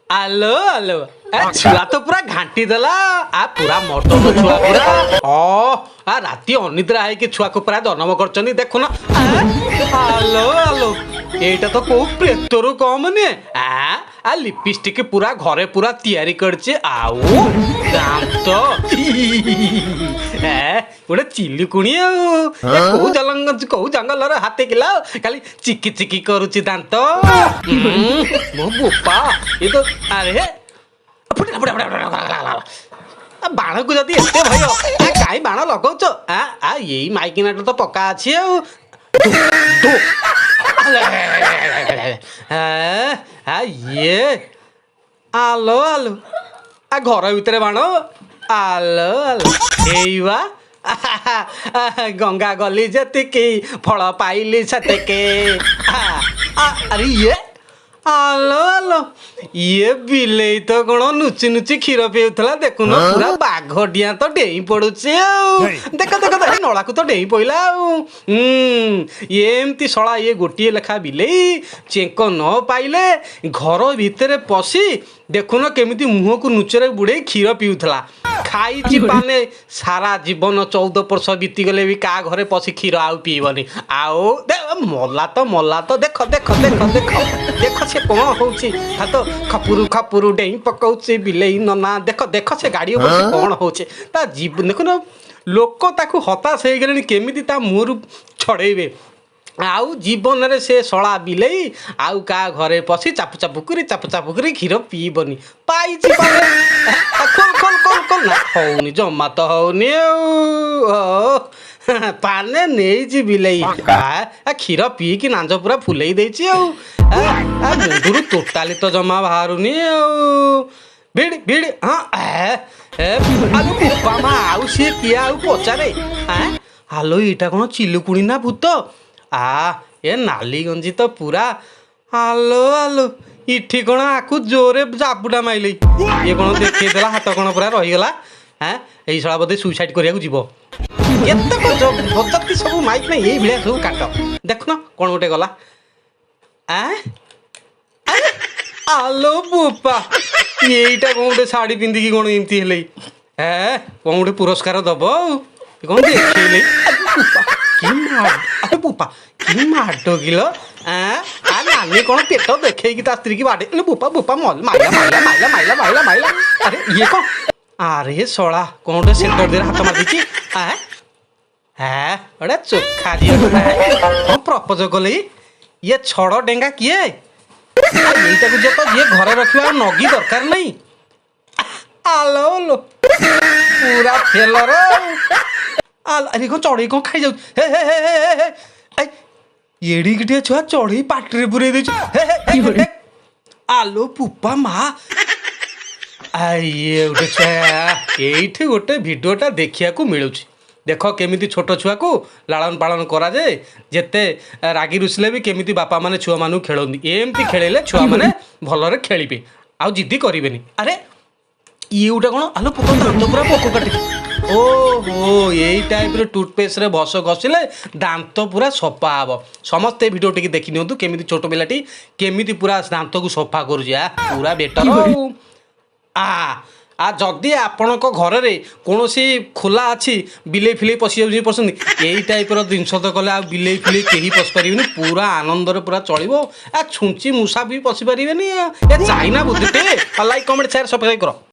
आलो आलो छुआ तो पूरा घाटी देला आ पूरा मर्दन छुआ पूरा आ राती अनिद्रा है कि छुआ को पूरा जन्म करछनी देखो ना आलो आलो एटा तो को प्रेतरो कम ने आ लिपस्टिक पूरा घरे पूरा तैयारी करछे आउ दांत गोटे चिल्ली कुणी कौ जंगल हाथे किला खाली चिकी चिकी करुची दांत मो बोपा ये तो अरे बाण को जदि एते भय काई बाण लगौछ यही माइकिनाट तो पक्का अछि ये आलो आलो घर भितर बाण आलो आलो एइवा गंगा गली जतिकी फल पाइली सतके अरे ये आलो आलो ये बिलेई तो कौन नुची नुची क्षीर पिउथला देखुन पूरा बाघ डिया तो डेई पड़ुचे देख देख देख नला को तो डेई पइला एमती सला ये गोटे लेखा बिलेई चेक न पाइले घर भितर पशी देखुन केमिति मुह को नुचरे बुड़े क्षीर पिउथला खाई पाने सारा जीवन 14 वर्ष बीती गले भी का घरे पशी क्षीर आउ पीबनी आउ मल्ला तो देख देख देख देख देख से कौन होउची तो खपुरु खपुरु डेई पकाउची बिलेई नना देख देख से गाड़ी ऊपर से कौन होउची ता जीवन देखो ना लोक ताकू हताश हो गले केमिति ता मुहरु छड़ेबे आउ जीवन रे से सला बिलेई आउ का घरे पसी चापु चापु करी क्षीर पीबनी पाइची खोल खोल खोल खोल ना होनी जम्मा तो होनी पाने नहीं बिलेई क्षीर पी कि नांज पूरा फुलई देछि मुंडुरु टोटाली तो जमा बाहरुनी भिड़ भिड़ हाँ मामा आउ सी किए आउ पचारे हालो इटा कौन चिलुकुणी ना भूत ये नाली गंजी तो पूरा हालो हालो इठी कौन आकु जोरे जाबुटा माइले ये कौन देखी देला हाथ कौन पूरा रहीगला यही सला बोधे सुइसाइड करिया जीव बजती सब माइक में यही भाया सब काट देख न कौन गोटे गला आलो बोपा यहीटा कौन गोटे शाढ़ी पिंधिकी कौन एमती हेले कौन गोटे पुरस्कार दब कौन देखले बोपा कि माड किलो नानी कौन पेट देखे स्त्री की बाटे बोपा बोपा माइला माइला माइला माइला माइला माइला अरे ये कौन अरे सोला कौन गोटे सेंटर दे हाथ मार दी अरे चोखा दिए प्रपोज कले ये छड़ डेंगा किए यहीटा को जो ये घरे रखा नगी दरकार नहीं आलो लो पूरा फेलर अरे कौन चढ़ई कौन खाई जाऊ एड़ी गिटिया छुआ चढ़ई पाटिरे पुरे दे आलो पुपा मा ये गोटे छुआ ये गोटे भिडियोटा देखिया को मिलूँ देख केमिति छोट छुआ को लालन पालन करा जाए जेते रागी रुसले भी केमिति बापा माने छुआ मानु खेलंदी एमती खेलेले छुआ माने भलरे खेलिबे आ जिद्दी करिवेनी अरे ये उटा कोन आलो पोको दांत पूरा पोको काटी ओहो यही टाइप रे टूथपेस्ट रे बस घसिले दांत पूरा सफा हबो समस्त वीडियो टिके देखि नियंतु केमिति छोट बेलाटी केमिति पूरा दांत को सफा करूजी पूरा बेटर आ जदि आपण घर में कौन खोला अच्छी बिले फिले पशि पसंद यही टाइप जिनस तो कले आ बिले फिले कहीं पशि पारे पूरा आनंद पूरा चलो छुंची मूषा भी पशि पारे चाइना बुद्धि लाइक कमेंट शेयर सब्सक्राइब कर।